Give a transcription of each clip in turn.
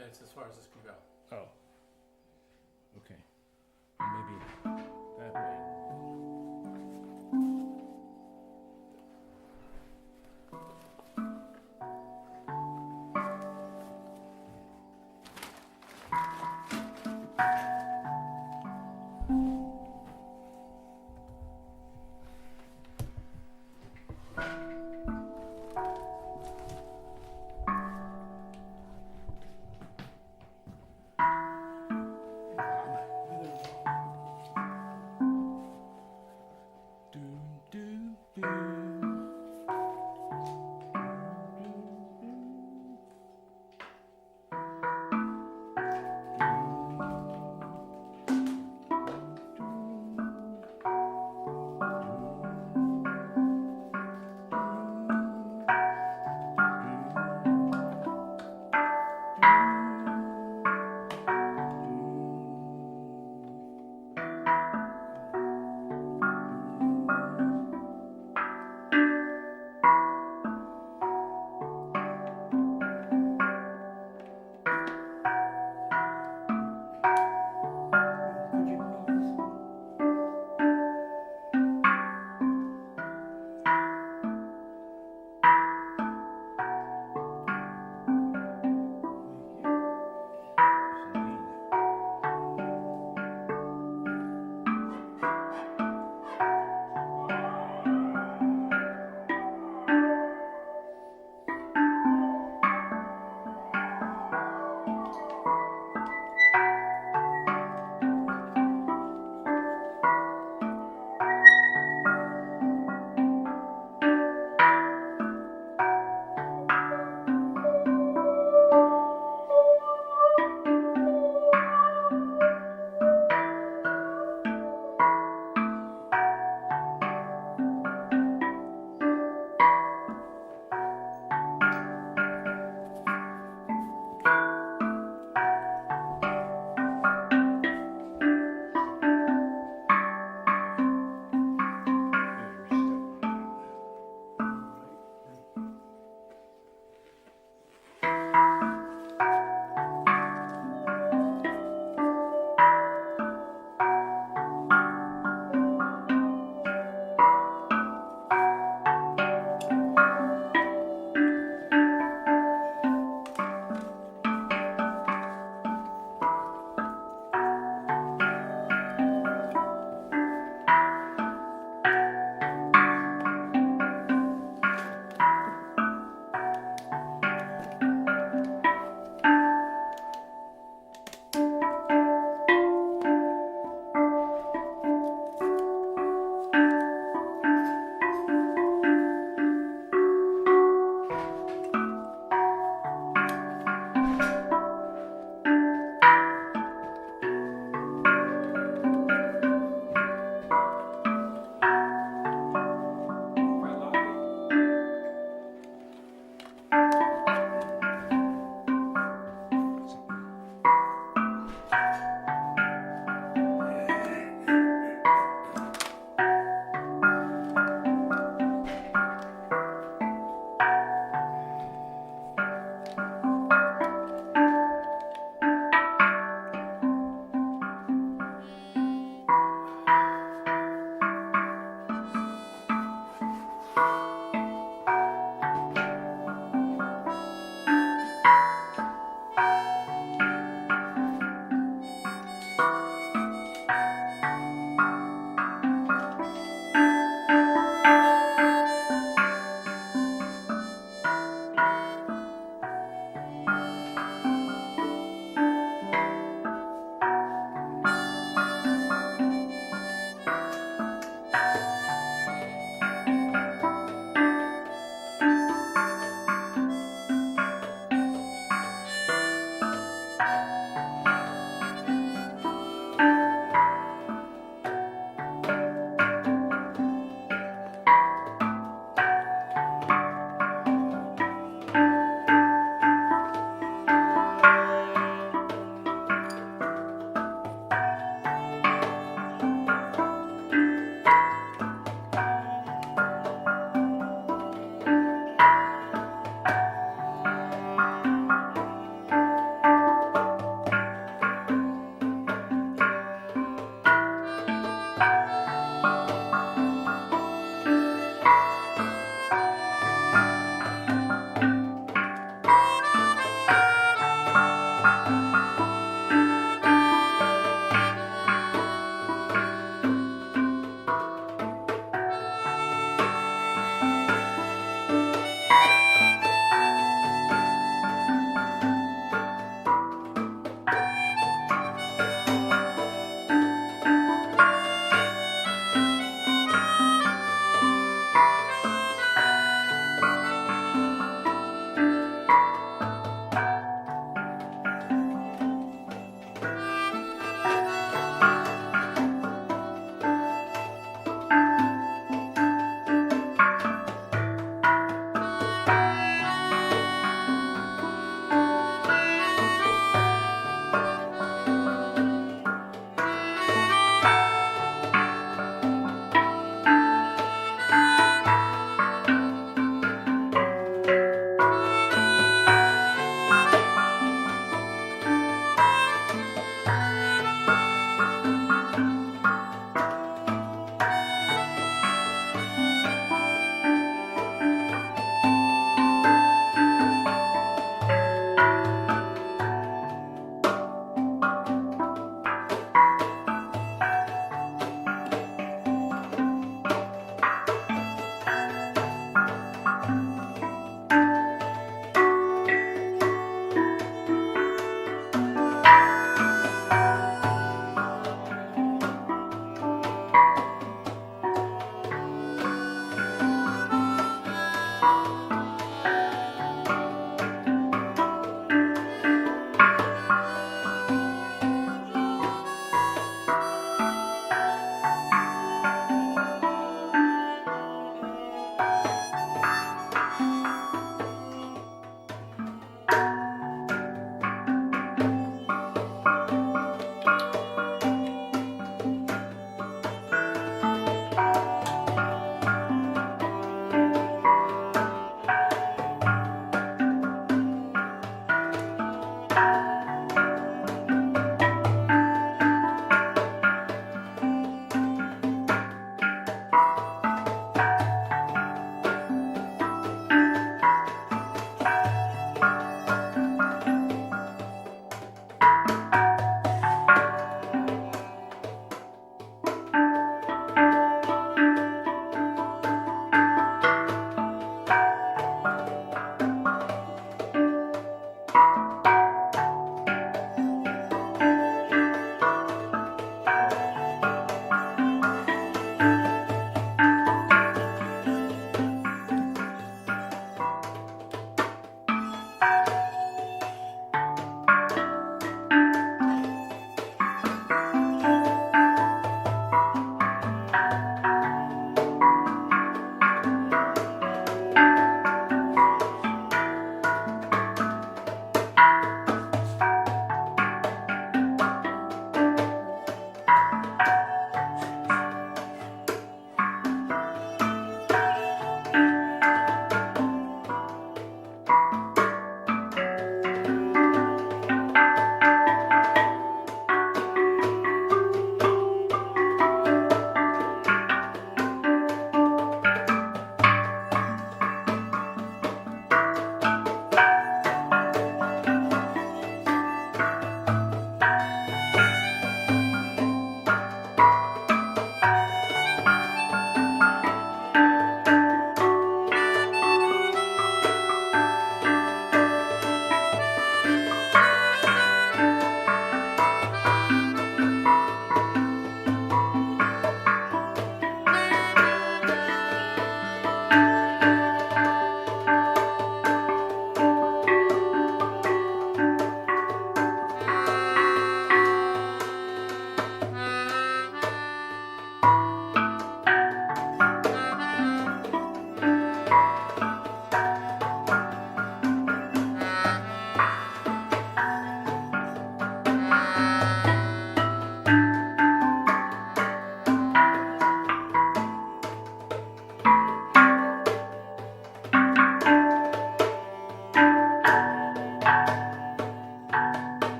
That's as far as this can go. Oh. Okay. Maybe that way. Hey, Bob.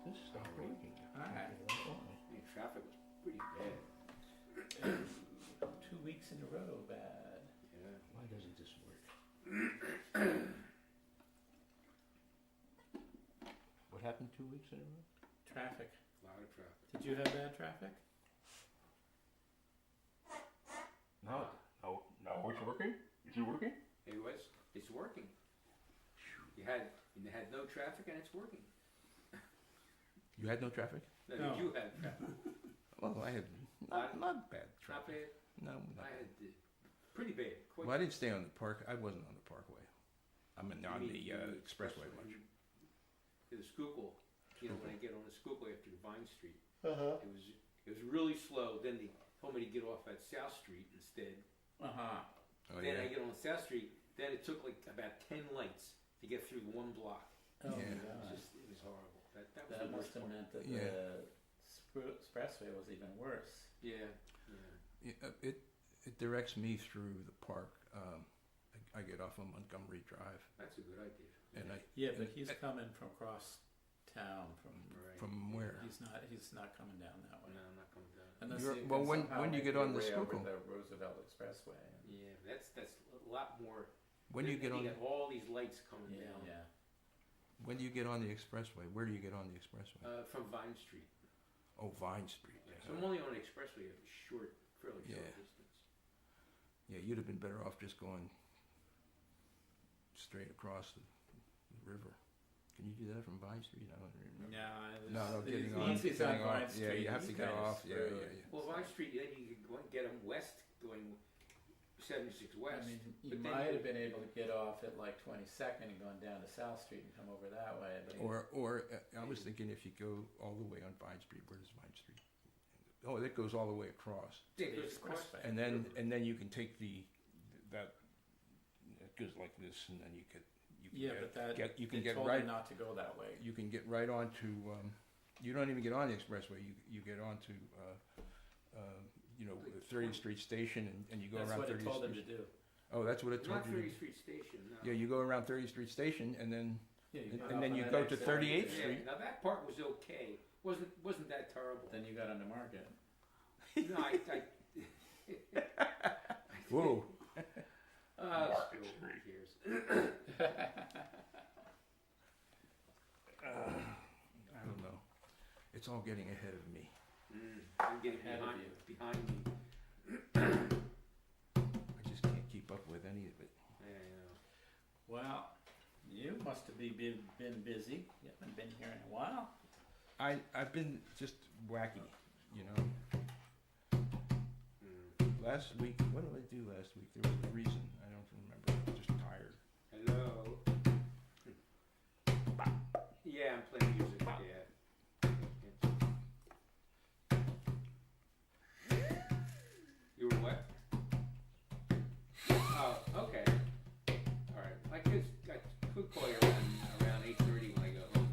This stopped working. Alright. The traffic was pretty bad. 2 weeks in a row, bad. Yeah. Why doesn't this work? What happened 2 weeks in a row? Traffic. A lot of traffic. Did you have bad traffic? Now it's working? Is it working? It's working. You had no traffic and it's working. You had no traffic? No. You had traffic. Well, I had not bad Not traffic. bad. No, I not had bad. pretty bad. Quite Well, I didn't stay on the park. I wasn't on the parkway. I'm on You the mean expressway much. To the Schuylkill. You know, when I get on the Schuylkill after Vine Street, Uh-huh. it was really slow. Then they told me to get off at South Street instead. Uh-huh. Oh Then I yeah. get on South Street. Then it took like about 10 lights to get through one block. Oh Yeah. my God. It was horrible. That was That the must worst have part. meant that Yeah. the expressway was even worse. Yeah. It directs me through the park. I get off on Montgomery Drive, That's a good idea. and Yeah, but he's coming from across town Right. from where? He's not coming down that way. No, I'm not coming down. Unless You're- you well, can when- somehow when you make get your on the way over Schuylkill. the Roosevelt Expressway. Yeah, that's a lot more. When you get on got all these lights coming Yeah, down. yeah. When do you get on the expressway? Where do you get on the expressway? From Vine Street. Oh, Vine Street. So I'm only on the expressway a fairly short Yeah. distance. Yeah, you'd have been better off just going straight across the river. Can you do that from Vine Street? I don't remember. No, Getting on. once he's getting on off. Vine Yeah, Street, you have he's to get kinda off. Yeah, screwed. yeah, yeah. Well, Vine Street, then you could go and get them west, going 76 west. I mean, you but then might have been able to get off at like 22nd and going down to South Street and come over that way. But Or I was thinking if you go all the way on Vine Street, where does Vine Street? Oh, that goes all the way across, Yeah, the goes across. expressway. and then you can take that. It goes like this, and then you can but that you can they get told right. him not to go that way. You can get right onto. You don't even get on the expressway. You get onto. 30th Street Station, and you go That's around what 30th it told him Street. to do. Oh, that's what it told Not you. 30th Street Station, no. Yeah, you go around 30th Street Station, and then Yeah, you And- got and off then on you that go to exit. 38th Yeah, Street. now that part was okay. Wasn't that terrible? Then you got on the Market. No, I whoa. Market Street. I don't know. It's all getting ahead of me. I'm getting Ahead of behind me. I just can't keep up with any of it. Yeah, I know. Well, you must have been busy. You haven't been here in a while. I've been just wacky, you know. Last week, what did I do last week? There was a reason. I don't remember. I was just tired. Hello. Yeah, I'm playing music. Yeah. You were what? Oh, okay. All right. I could call you around 8:30 when I go home.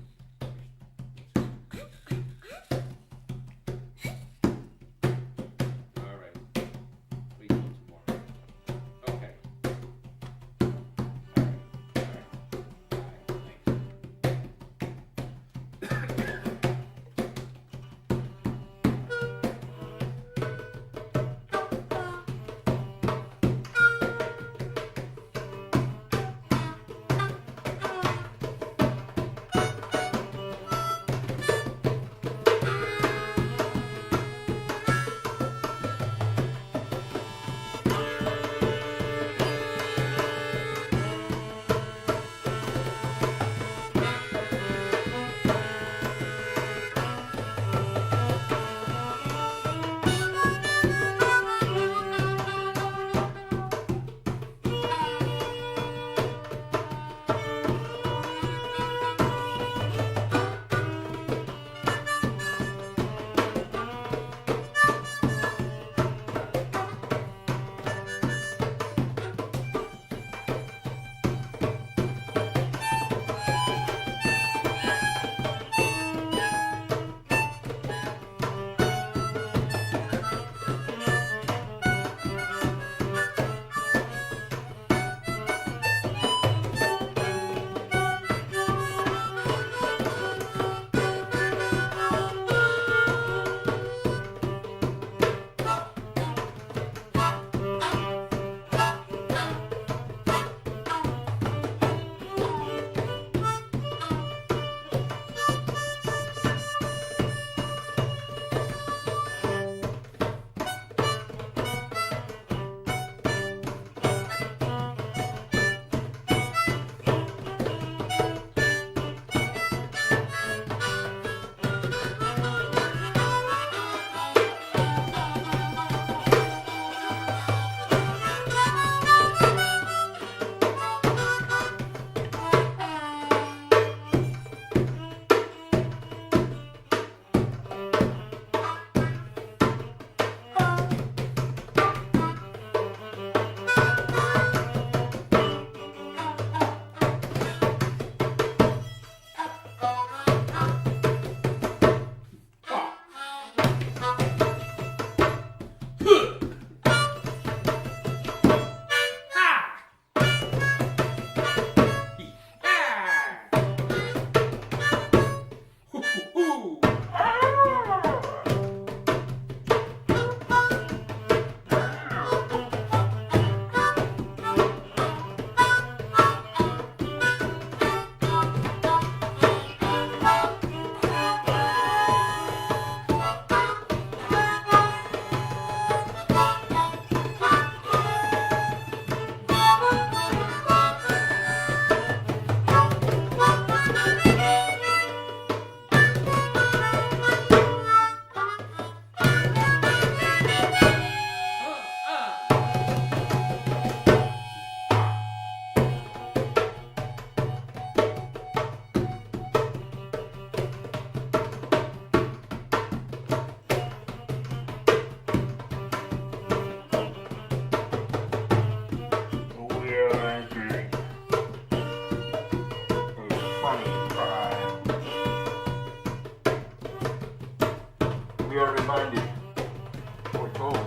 All right. Wait till tomorrow. Okay. All right. All right. Bye. Thanks. reminded, or told,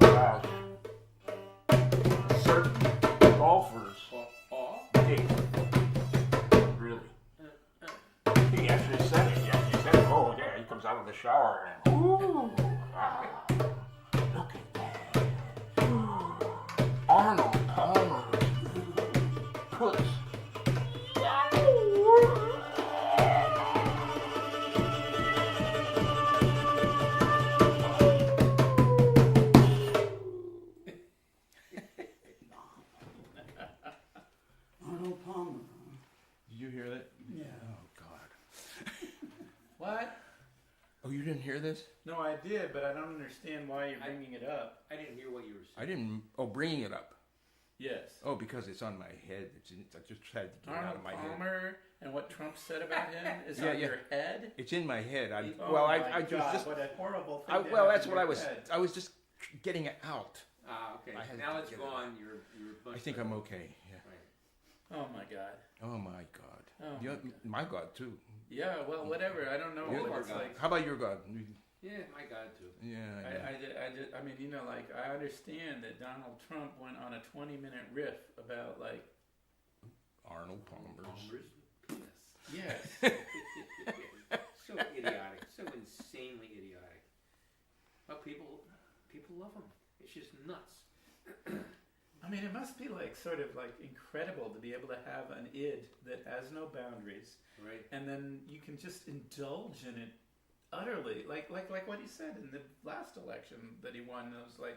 about certain golfers. Hey, really? He actually said it. Yeah, he said, "Oh yeah." He comes out of the shower and, ooh, look at that. Arnold Palmer puts. Arnold Palmer. Did you hear that? Yeah. Oh God. What? Oh, you didn't hear this? No, I did, but I don't understand why you're bringing it up. I didn't hear what you were I saying. didn't. Oh, bringing it up. Yes. Oh, because it's on my head. I just tried to get it out Arnold of my head. Palmer and what Trump said about him is Yeah, on yeah. your head. It's in my head. I My was God, just. what a horrible thing. Well, that's what I was. I was just getting it out. Okay. I had Now to it's get it gone. You're I think I'm okay. Yeah. Right. Oh my God. Oh my God. Oh Yeah, my God. my God too. Yeah. Well, whatever. I don't know. All of but our it's gods. like. How about your God? Yeah, my God too. Yeah. Yeah. I mean, you know, like I understand that Donald Trump went on a 20-minute riff about like. Arnold Palmer's. Penis. Yes. So idiotic. So insanely idiotic. But people love him. It's just nuts. I mean, it must be like sort of like incredible to be able to have an id that has no boundaries, Right. and then you can just indulge in it utterly, like what he said in the last election that he won. It was like,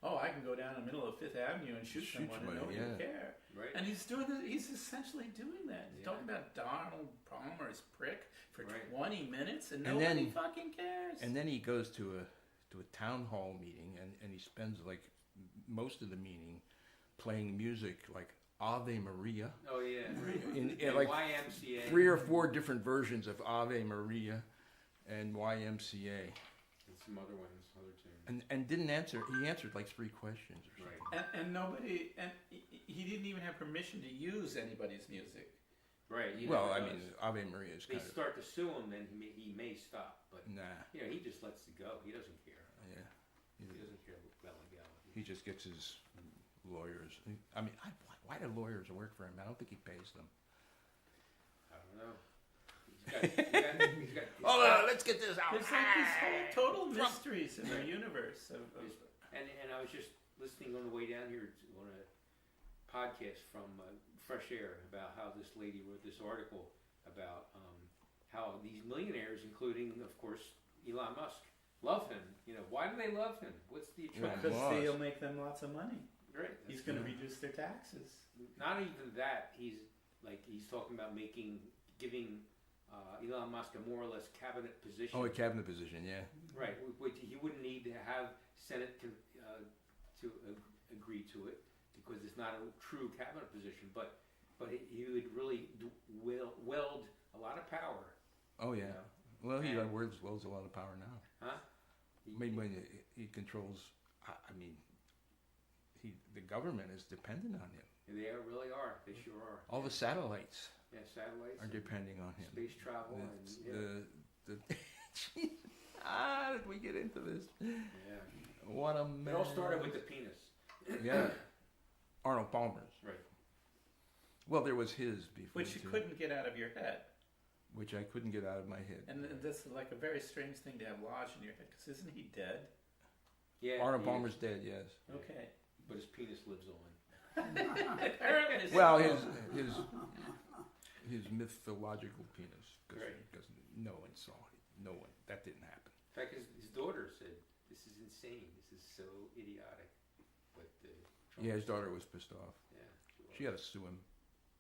oh, I can go down in the middle of Fifth Avenue and shoot someone and nobody will care. Right. And he's doing this, he's essentially doing that. He's Yeah. talking about Donald Palmer's prick for Right. 20 minutes and And nobody then- fucking cares. And then he goes to a town hall meeting and he spends like most of the meeting playing music like Ave Maria. Oh yeah. In And like YMCA. 3 or 4 different versions of Ave Maria and YMCA. And some other ones, other tunes. And didn't answer. He answered like 3 questions or something. Right. And nobody, and he didn't even have permission to use anybody's music. Right. He Well, never I does. mean, Ave Maria is They kind of start to sue him, then he may stop. But nah. you know, he just lets it go. He doesn't care. Yeah, He doesn't care about legality. he just gets his lawyers. I mean, why do lawyers work for him? I don't think he pays them. I don't know. He's got Oh, let's get this out. There's like these whole total mysteries in our universe. And I was just listening on the way down here on a podcast from Fresh Air about how this lady wrote this article about how these millionaires, including of course Elon Musk, love him. You know, why do they love him? What's the attraction? Because Musk. he'll make them lots of money. Right. He's going to reduce their taxes. Not even that. He's talking about giving Elon Musk a more or less cabinet position. Oh, a cabinet position, yeah. Right. Which he wouldn't need to have Senate to agree to it because it's not a true cabinet position. But he would really weld a lot of power. Oh, yeah. You know? Well, he And- wields a lot of power now. Huh? I mean, when he controls, I mean, the government is dependent on him. They really are. They sure are. All the satellites Yeah, satellites. are depending on him. Space travel Did we get into this? yeah. What a mess. It all started with the penis. Yeah. Arnold Palmer's. Right. Well, there was his before. Which you too, couldn't get out of your head. Which I couldn't get out of my head. And that's like a very strange thing to have lodged in your head, because isn't he dead? Yeah. Arnold he is. Palmer's dead, yes. Okay. But his penis lives on. Apparently. Well, his mythological penis, because Right. no one saw it. No one. That didn't happen. In fact, his daughter said, "This is insane. This is so idiotic." But Trump Yeah, his daughter was pissed off. Yeah. She got to sue him.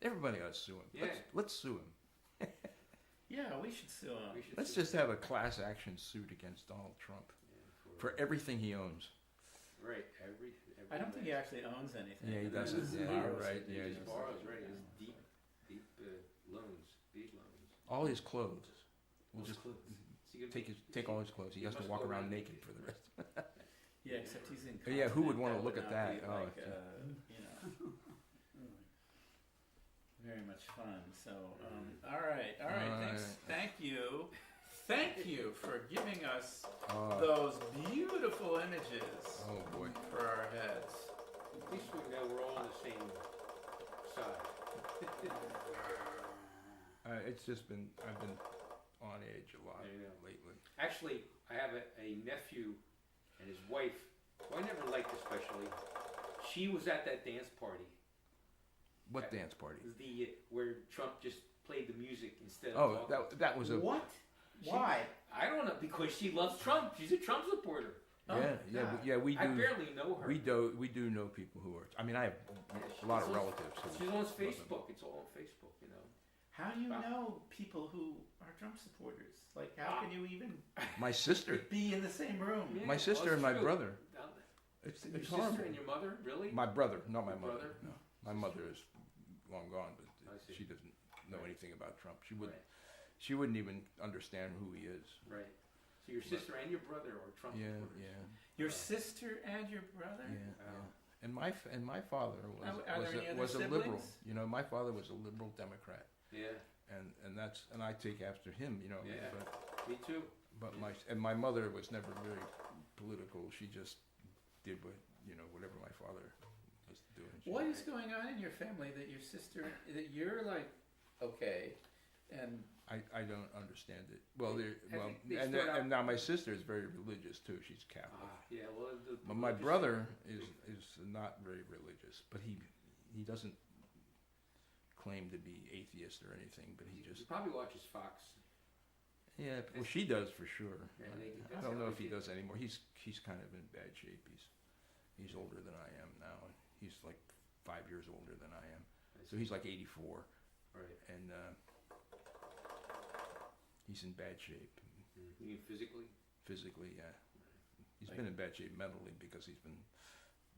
Everybody got to sue him. Yeah. Let's sue him. Yeah, we should sue him. We should Let's sue just have a class action suit against Donald Trump him for everything he owns. right. I don't think he actually owns anything. Yeah, he He doesn't. just Yeah, borrows you're right. it. Yeah, He he just borrows, right? His deep loans, big loans. All his clothes. We'll His just clothes. Is he gonna take all his clothes. He has to must walk go around around naked naked. for the rest. Yeah, except he's in. Yeah, who would wanna That look would at not that? be Oh, like, gee. you know, very much fun. So, all right. All Thanks. right. Thank you. thank you for giving us those beautiful images Oh boy. for our heads. At least we know we're all on the same side. It's just been, I've been on edge a lot Yeah. lately. Actually, I have a nephew and his wife, who I never liked especially. She was at that dance party. What dance party? Where Trump just played the music instead of Oh, talking. that was a. What? She- Why? I don't know, because she loves Trump. She's a Trump supporter. We I do. barely know her. We do know people who are. I mean, I have a lot of relatives. Who She's on love him. Facebook. It's all on Facebook, you know. How do you know people who are Trump supporters? Like, how can you even My sister, be in the same room? Yeah, my sister well, and my true. brother. Now, It's Your horrible. sister and your mother, really? My brother, not my Your mother. brother? No, my mother is long gone, but I see. she doesn't know anything about Trump. She wouldn't. Right. She wouldn't even understand who he is. Right. So your sister and your brother are Trump Yeah, supporters. yeah, Your sister and your brother? yeah, Wow. yeah. And my father Are there any other was a liberal. siblings? You know, my father was a liberal Democrat, Yeah. and I take after him. You know, Yeah. but Me too. my mother was never very political. She just did whatever my father was doing. What is going on in your family that your sister, that you're like, okay, and I don't understand it. Well, They and start out- and now my sister is very religious too. She's Catholic. Yeah. Well, But my brother is not very religious, but he doesn't claim to be atheist or anything. But he He just probably watches Fox. well, she does for sure. Yeah, I that's don't know how if they he do. does anymore. He's kind of in bad shape. He's older than I am now, and he's like 5 years older than I am. So he's like 84, Right. and he's in bad shape. You mean physically? Physically, yeah. He's Like- been in bad shape mentally because he's been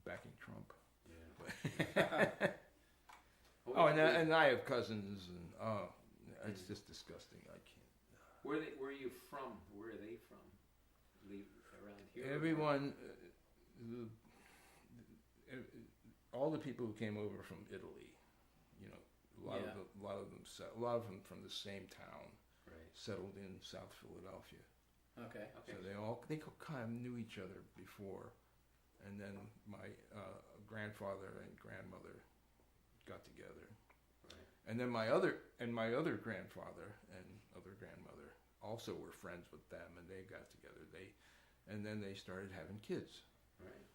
backing Trump. Yeah. Oh, and I have cousins, and it's just disgusting. I can't. Where are you from? Where are they from? Around here? Everyone, all the people who came over from Italy, you know, a lot of them from the same town, Right. settled in South Philadelphia. okay. Okay. So they kind of knew each other before, and then my grandfather and grandmother got together, Right. and then my other grandfather and other grandmother also were friends with them, and they got together. And then they started having kids, Right.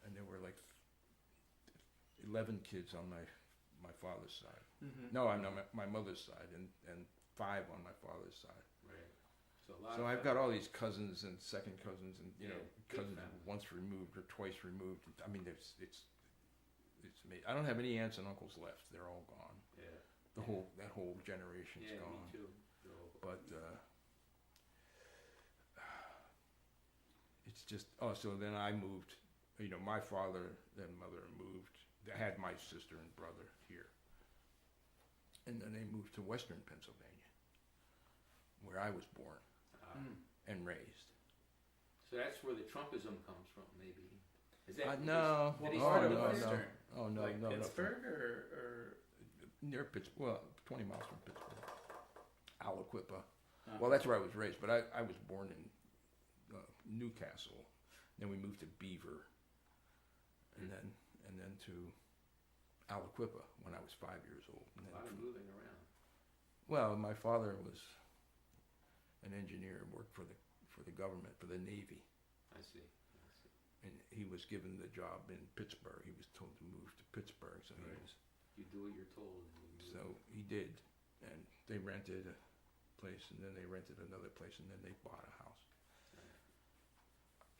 and there were like 11 kids on my father's side. Mm-hmm. No, I'm not my mother's side, and 5 on my father's side. Right. So a lot. So of I've got all these cousins and second cousins, and Yeah, big cousins family. once removed or twice removed. I mean, it's me. I don't have any aunts and uncles left. They're all gone. Yeah. That whole generation's Yeah. gone. Me too. So, But it's just so then I moved. You know, my father and mother moved. They had my sister and brother here, and then they moved to Western Pennsylvania, where I was born and raised. So that's where the Trumpism comes from, maybe. Is that No, Did he oh, start no, with no, Western? oh no, Like no, Pittsburgh or near Pittsburgh. Well, 20 miles from Pittsburgh, Aliquippa. uh, Well, that's where I was raised, but I was born in Newcastle. Then we moved to Beaver, and then to Aliquippa when I was 5 years old. And a then lot of moving around. well, my father was an engineer, worked for the government, for the Navy, I see. and he was given the job in Pittsburgh. He was told to move to Pittsburgh, so Right. You do what you're told. And you move. so he did, and they rented a place, and then they rented another place, and then they bought a house.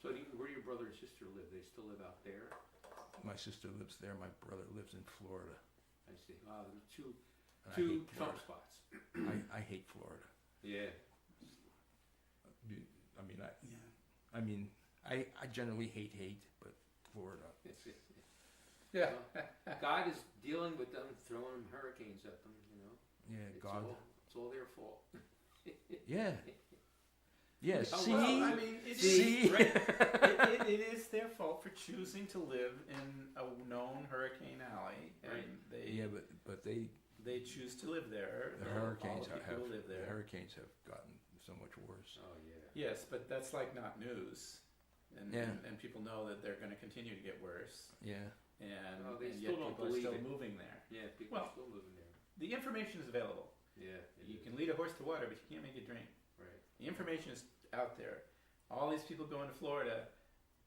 So where do your brother and sister live? They still live out there? My sister lives there. My brother lives in Florida. I see. Wow, there are two And two I hate Trump Florida. spots. I hate Florida. Yeah. I mean, I generally hate, but Florida. yeah. God is dealing with them, throwing hurricanes at them. You know. Yeah, It's God. It's all their fault. Yeah. Yeah. Oh, See. Well, I mean, it is, See. Right. it is their fault for choosing to live in a known hurricane alley, and Right. they Yeah, but they choose to live there. the hurricane hurricanes the people who live there. the hurricanes have gotten so much worse. Oh yeah. Yes, but that's like not news, and Yeah. and people know that they're going to continue to get worse, Yeah. and, Oh, they and still yet don't people are believe still it. moving there. Yeah, people Well- are still moving there. The information is available. Yeah. it You is. can lead a horse to water, but you can't make it drink. Right. The information is out there. All these people going to Florida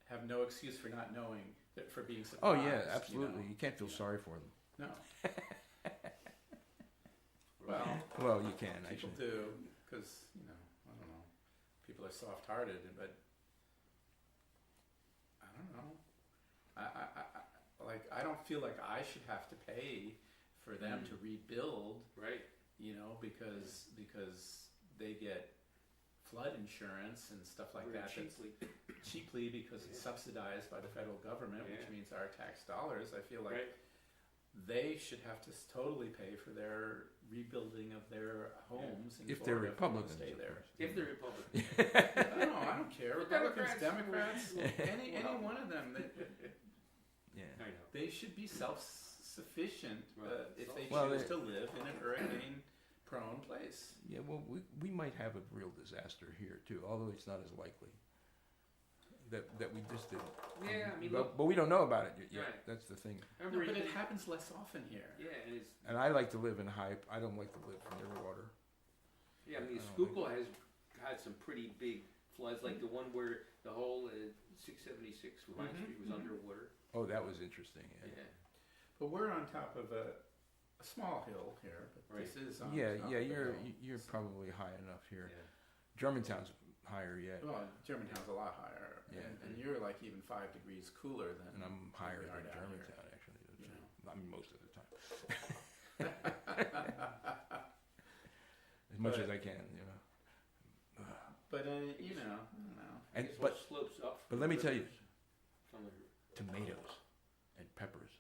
have no excuse for not knowing, for being surprised. Oh yeah, absolutely. You can't feel Yeah. sorry for them. No. Well, Well, you can people actually. do, because, I don't know. People are soft-hearted, but I don't know. I don't feel like I should have to pay for them to rebuild, Right. because they get flood insurance and stuff like Very that. that's cheaply. because it's Yeah. subsidized by the federal government, which Yeah. means our tax dollars. I feel like Right. they should have to totally pay for their rebuilding of their homes in If they're Florida Republicans, stay of there. course. If they're Republican. I don't care. The Republicans, Democrats. Democrats, any Well. one of them, Yeah. I know. they should be self-sufficient Right. if they Well, choose they- to live in a hurricane-prone place. Yeah. Well, we might have a real disaster here too, although it's not as likely. That we just did. Yeah, I mean, but, look. but we don't know about it yet. Right. That's the thing. No, Remember, but it even- happens less often here. Yeah, and it's And I like to live in high. I don't like to live near water. yeah. I mean, I don't Schuylkill has had some pretty big floods, like the one where the whole 676 Vine Mhm, Street was mhm. underwater. Oh, that was interesting. Yeah. Yeah. But we're on top of a small hill here. But this is on Yeah. top of Yeah. the You're hill. you're probably high enough here. Yeah. Germantown's higher yet, Well, Germantown's a lot higher, Yeah. and you're like even 5 degrees cooler than. and I'm higher we are than down here. Germantown actually. You know. I mean, most of the time. As much But- as I can, But I don't know. I And guess but what slopes up. but let me tell you, From the, tomatoes and peppers,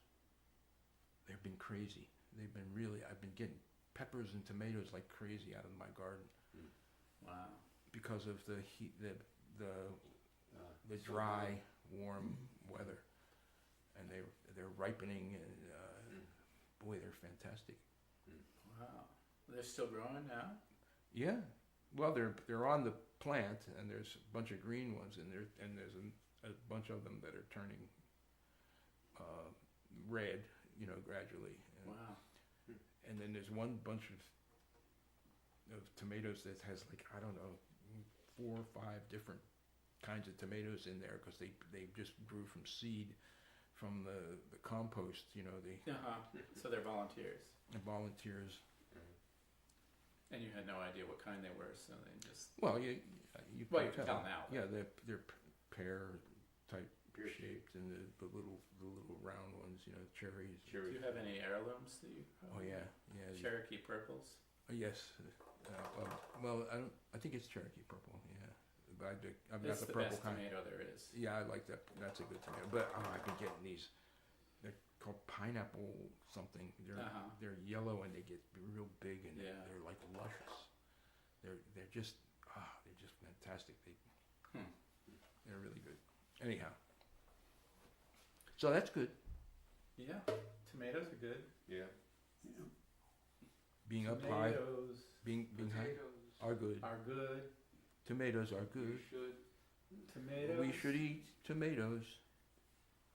they've been crazy. They've been really. I've been getting peppers and tomatoes like crazy out of my garden Wow. because of the heat, the so dry, warm weather, and they're ripening, and boy, they're fantastic. Wow. They're still growing now. Yeah, well, they're on the plant, and there's a bunch of green ones, and there's a bunch of them that are turning red, gradually. Wow. And then there's one bunch of tomatoes that has like, I don't know, 4 or 5 different kinds of tomatoes in there because they just grew from seed from the compost, the So they're volunteers, volunteers. and you had no idea what kind they were, so they just. Well, you Well, you can tell now. Yeah, they're pear type Pear shaped, and the little round ones, cherries. Do you have any heirlooms that you? Oh yeah. Cherokee purples. Yes. Well, I think it's Cherokee purple. Yeah, but I've got It's the the purple best kind. tomato there is. Yeah, I like that. That's a good tomato. But I've been getting these. They're called pineapple something. They're yellow and they get real big and Yeah. they're like luscious. They're just fantastic. They're really good. Anyhow, so that's good. Yeah, tomatoes are good. Yeah. Being up high, Tomatoes being high Potatoes. are good. are good. Tomatoes are You good. should. Tomatoes. We should eat tomatoes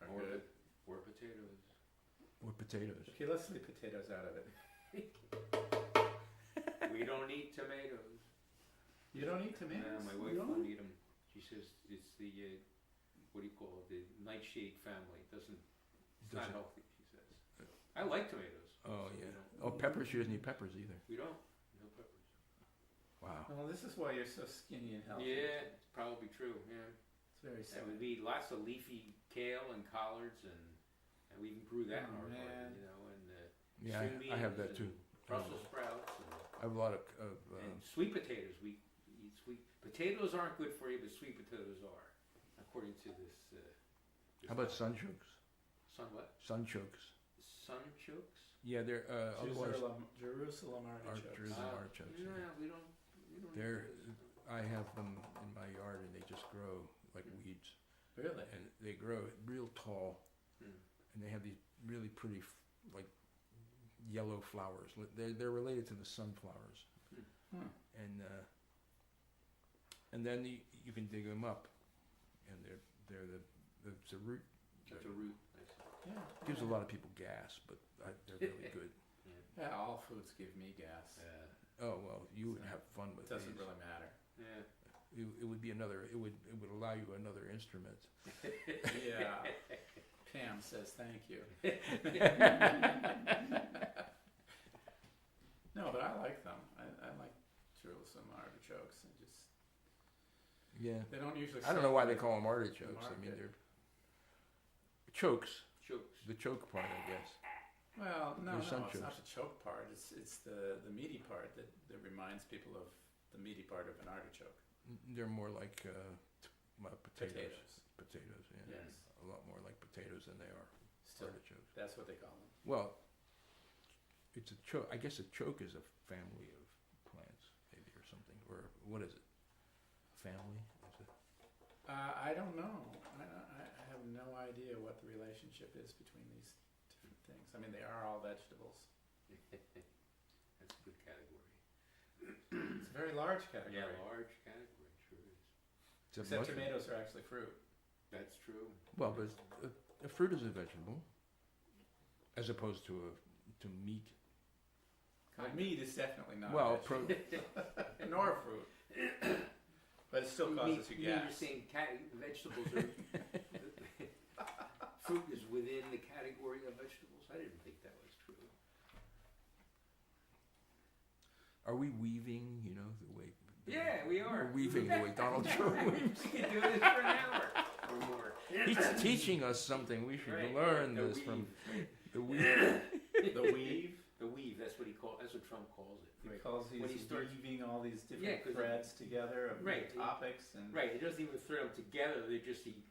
Are Or, good. or potatoes. or potatoes. Okay, let's leave potatoes out of it. We don't eat tomatoes. You don't eat tomatoes. My wife won't eat them. She says it's the what do you call it? The nightshade family. It's not Doesn't- healthy. She says. I like tomatoes. Oh so we yeah. don't- Oh, peppers. She doesn't eat peppers either. We don't. No peppers. Wow. Well, this is why you're so skinny and healthy. Yeah, it's probably true. Yeah. It's very sad. And we eat lots of leafy kale and collards, and we even grew that in Oh, our man. garden, and Yeah, string I have beans that too. and Brussels sprouts I have a lot of and sweet potatoes. We eat sweet potatoes aren't good for you, but sweet potatoes are, according to this. how about sunchokes? sun what? Sunchokes. Sunchokes? Yeah, they're otherwise Jerusalem artichokes. Jerusalem artichokes. No, Yeah. we don't. They're I have them in my yard and they just grow like weeds, Really? and they grow real tall, Hmm. and they have these really pretty like yellow flowers. They're related to the sunflowers. and then you can dig them up, and they're it's a root. That's a root. Nice. Yeah. Gives a lot of people gas, but they're really good. Yeah, all foods give me gas. Oh well, you would have fun with It doesn't these. really matter. Yeah. It would be another. It would allow you another instrument. Yeah. Pam says thank you. No, but I like them. I like some artichokes. Yeah. They don't usually. I don't know why they call them artichokes. I mean, market. they're chokes. Chokes. The choke part, I guess. Well, no, There's some it's not chokes. the choke part. It's the meaty part that reminds people of the meaty part of an artichoke. They're more like potatoes. Potatoes. Potatoes, yeah. Yes. A lot more like potatoes than they are Still, artichokes. that's what they call them. Well, it's a choke. I guess a choke is a family of plants, maybe, or something. Or what is it? Family? Is it? I don't know. I have no idea what the relationship is between these different things. I mean, they are all vegetables. That's a good category. It's a very large category. Yeah, large category, sure is. It's a Except mushroom. tomatoes are actually fruit. That's true. Well, but a fruit is a vegetable, as opposed to meat. Well, meat is definitely not Well, a vegetable. Nor fruit. But it still causes you You're gas. saying vegetables are fruit is within the category of vegetables? I didn't think that was true. Are we weaving? You know the way. Yeah, we are. We're weaving the way Donald Trump weaves. We can do this for an hour or more. He's teaching us something. We should Right, learn the this from weave. the weave. The weave. The weave, that's what Trump calls it. Because When he he's starts- weaving all these Yeah, different 'cause threads together of Right. topics and Right, he doesn't even thread them together, he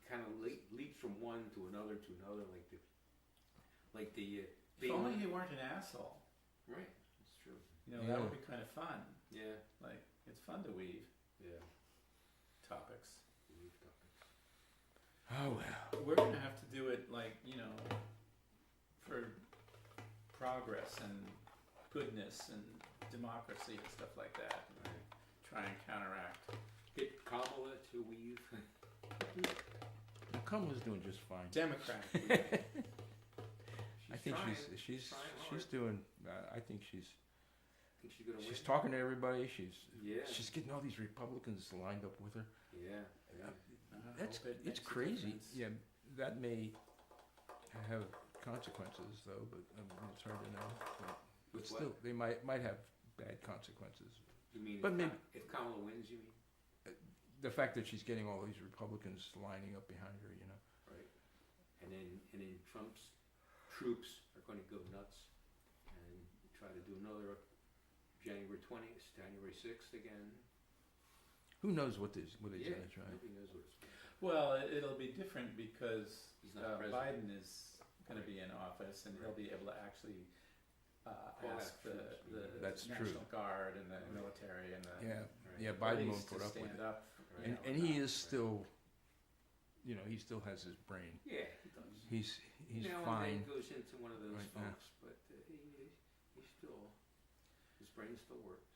kind of leaps from one to another, like the if only he weren't an asshole. Right, that's true. You know, Yeah. that would be kind of fun. Yeah, Like, it's fun to weave yeah, topics. weave topics. Oh well. We're gonna have to do it like, you know, for progress and goodness and democracy and stuff like that. Right. Try and counteract. Get Kamala to weave. Kamala's doing just fine. Democrat. I think trying, she's trying she's hard. doing. I think she's Think she's gonna she's win? talking to everybody. Yeah. She's getting all these Republicans lined up with her. Yeah, yeah. That's Hope it it's makes a crazy. difference. Yeah, that may have consequences though, but it's hard to know. But With still, what? they might have bad consequences. You mean But if Kamala wins, you mean? The fact that she's getting all these Republicans lining up behind her, you know. Right. And then Trump's troops are going to go nuts and try to do another January 20th, January 6th again. Who knows what he's gonna try? Nobody knows what it's going to be. Well, it'll be different because He's not president. Biden is going to be in office and he'll be able to actually ask out the troops. That's true. National Guard and the military and the Yeah, Right. yeah. Biden police won't put to up with stand it, up. Right. You know, and he is still, you know, he still has his brain. Yeah, he does. He's now fine. and then goes into one of those Right now. folks, but he still, his brain still works.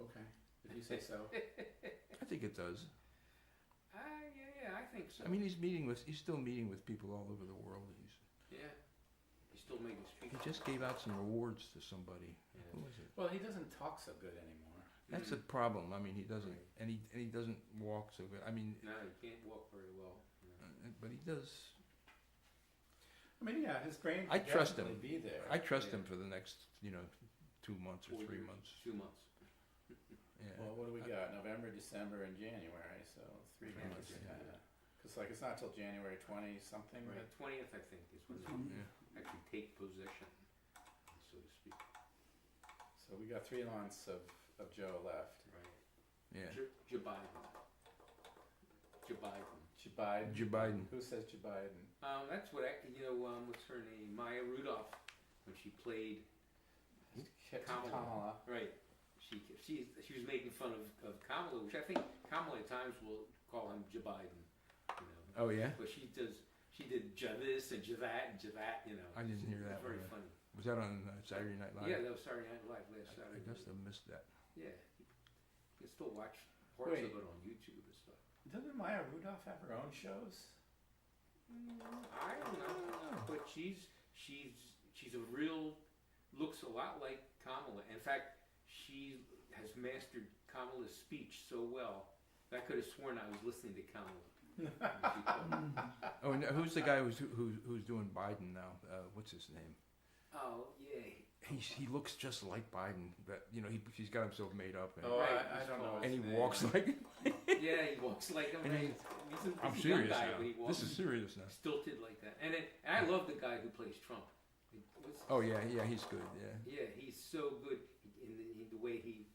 Okay, if you say so. I think it does. Yeah, I think so. I mean, he's still meeting with people all over the world. Yeah, he's still making He speeches. just gave out some rewards to somebody. Yeah. Who was it? Well, he doesn't talk so good anymore. That's a problem. I mean, he doesn't, and he doesn't walk so good. I mean, No, he can't walk very well. but he does. I mean, yeah, his brain I could trust him. definitely be there. I trust Yeah. him for the next, 2 months or 4 3 years, months. 2 months. Yeah. Well, what do we got? November, December, and January. So 3 Yeah, months. yeah. Kind of. Because like it's not till January 20 something. Right, 20th I think is when they Yeah. actually take possession, so to speak. So we got 3 months of Joe left. Right. Yeah. Joe Biden. Joe Biden. Joe Biden. Who says Joe Biden? That's what what's her name? Maya Rudolph, when she played Kamala. Right. She was making fun of Kamala, which I think Kamala at times will call him Joe Biden. Oh yeah. But she did Ja this and Ja that and Ja that. I didn't hear that It's very one. funny. Was that on Saturday Night Live? Yeah, that was Saturday Night Live last I Saturday. guess I missed that. Yeah, you can still watch parts Wait. of it on YouTube and stuff. Doesn't Maya Rudolph have her own shows? I don't know, but she's a real, looks a lot like Kamala. In fact, she has mastered Kamala's speech so well that I could have sworn I was listening to Kamala. Oh, and who's the guy who's doing Biden now? What's his name? Oh yeah. He looks just like Biden, but he's got himself made up, and, Oh, Right, I don't know. and he his name. walks like. Yeah, he walks like him. And He's I'm a young serious guy now. when he walks. This is serious now. Stilted like that, and I love the guy who plays Trump. Oh yeah, he's good. Yeah. Yeah, he's so good in the way he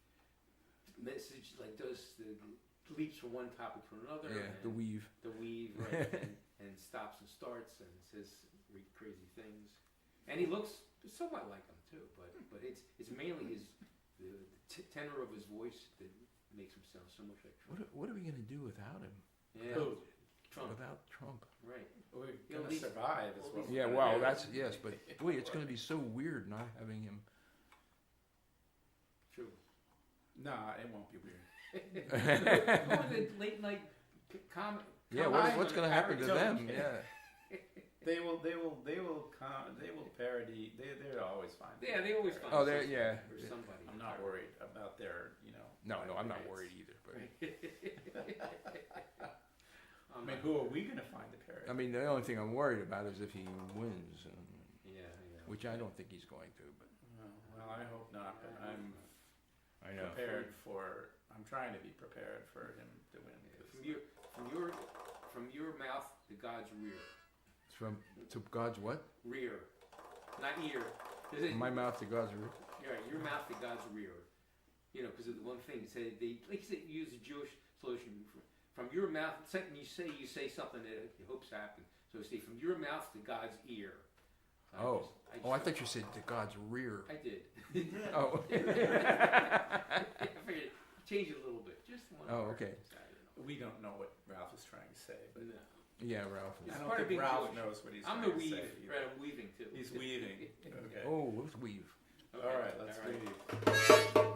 does the leaps from one topic to another. Yeah, and the weave. right, and stops and starts and says crazy things, and he looks somewhat like him too. But it's mainly the tenor of his voice that makes him sound so much like Trump. What are we gonna do without him? Yeah, Who? Trump. Without Trump? Right. We're He'll gonna leave- survive. Is what Yeah, we're well, gonna do. that's yes, but boy, it's gonna be so weird not having him. True. Nah, it won't be weird. Oh, the late night comment. Yeah, what's gonna happen to them? Yeah. They will parody. They're always fine. Yeah, they always find Oh, they're something yeah. or somebody. I'm not worried about their, No, I'm not grades. worried either. But I mean, who are we gonna find to parody? I mean, the only thing I'm worried about is if he wins, Yeah. which I don't think he's going to. But Well, I hope not. But I'm I know. prepared for. I'm trying to be prepared for him to win. From your mouth to God's rear. It's from to God's what? Rear, not ear. My mouth to God's root. Yeah, your mouth to God's rear. Because of the one thing like you said, use the Jewish solution. From your mouth, second you say something that you hope's happen. So say from your mouth to God's ear. I thought you said to God's rear. I did. Oh. I figured change it a little bit, just one. Oh, word. okay. We don't know what Ralph is trying to say, but No. Yeah, Ralph. It's I part don't of think being Ralph Jewish. knows what he's I'm trying the to say. weave. Right, I'm weaving too. He's weaving. Okay. Oh, let's weave. Okay, All right, let's all right. weave.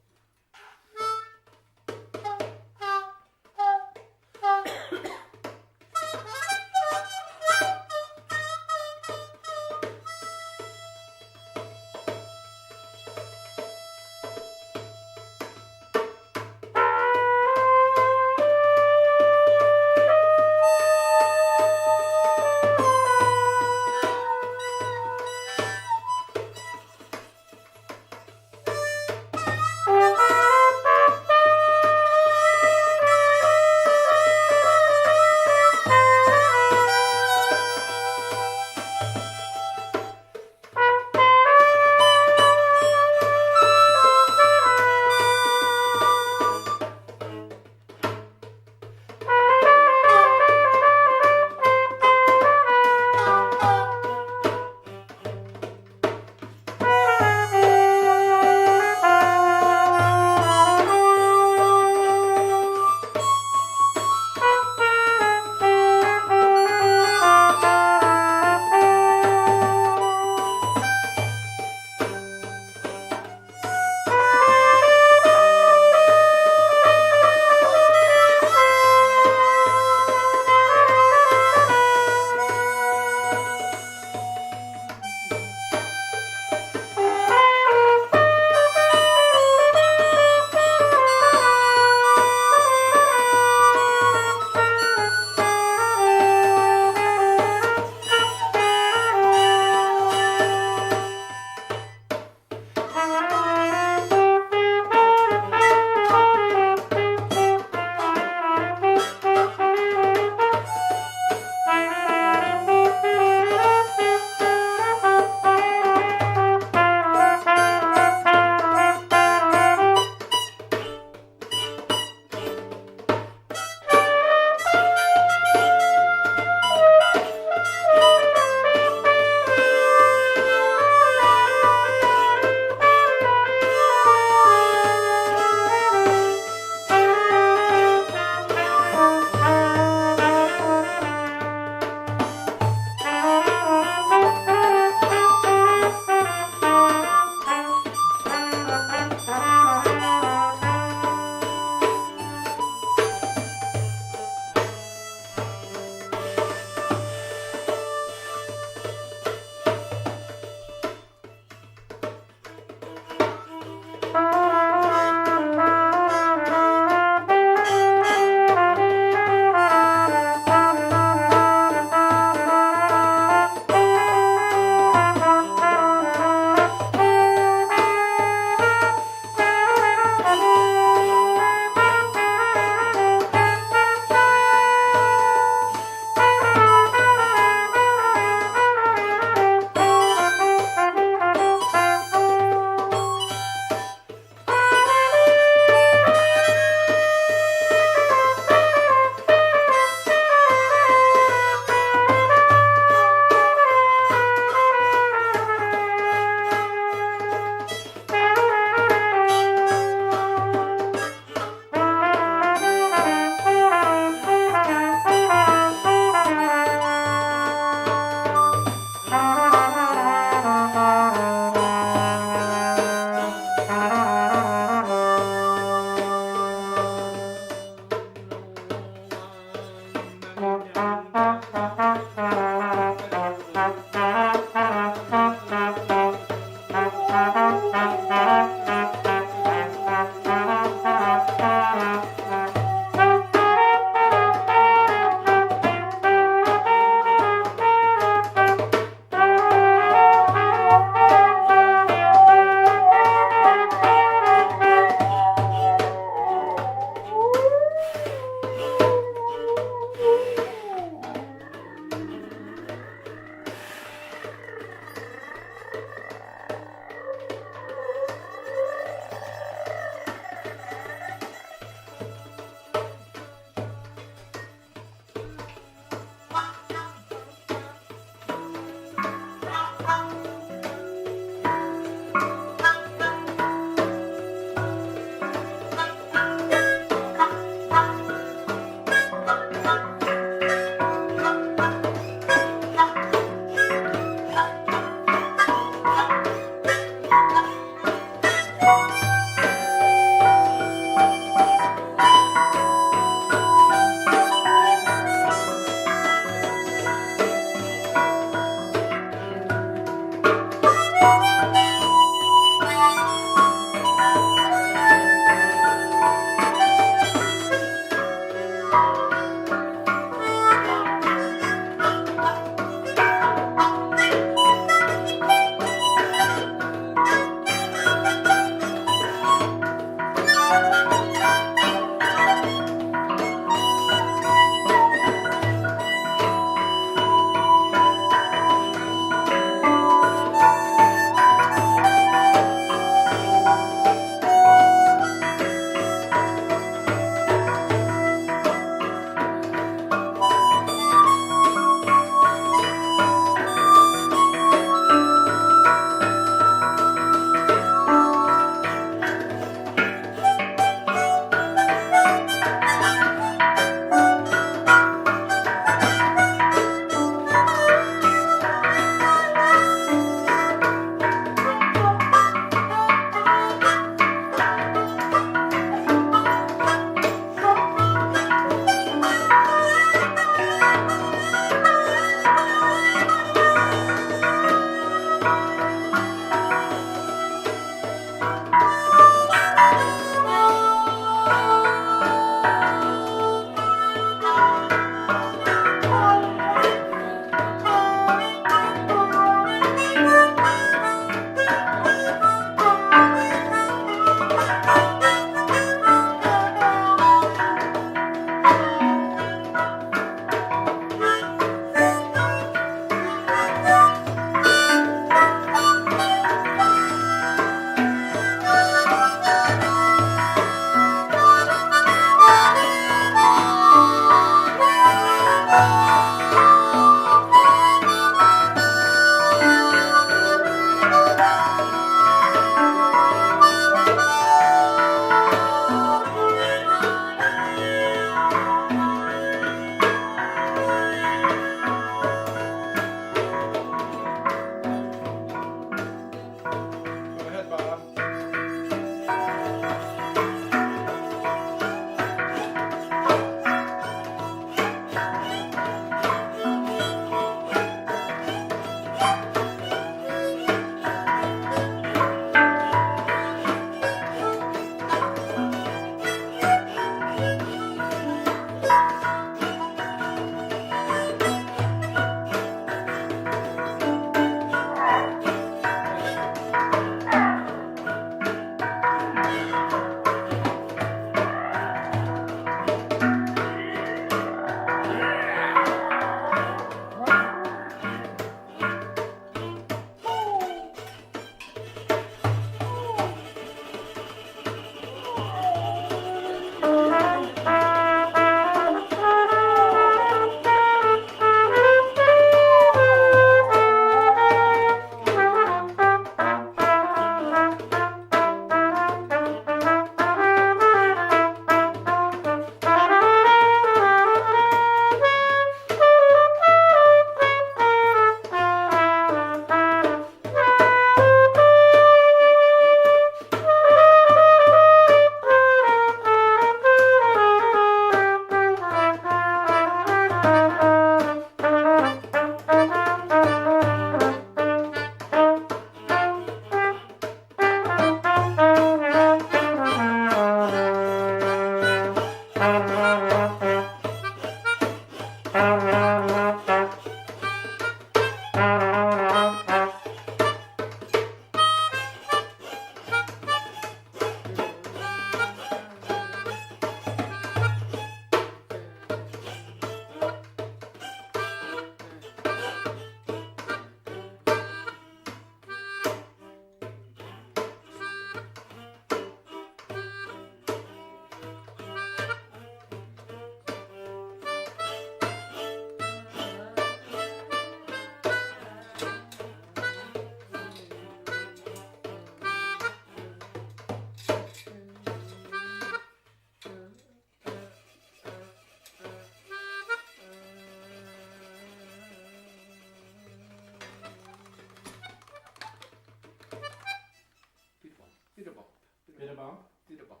a bump. Did a bump.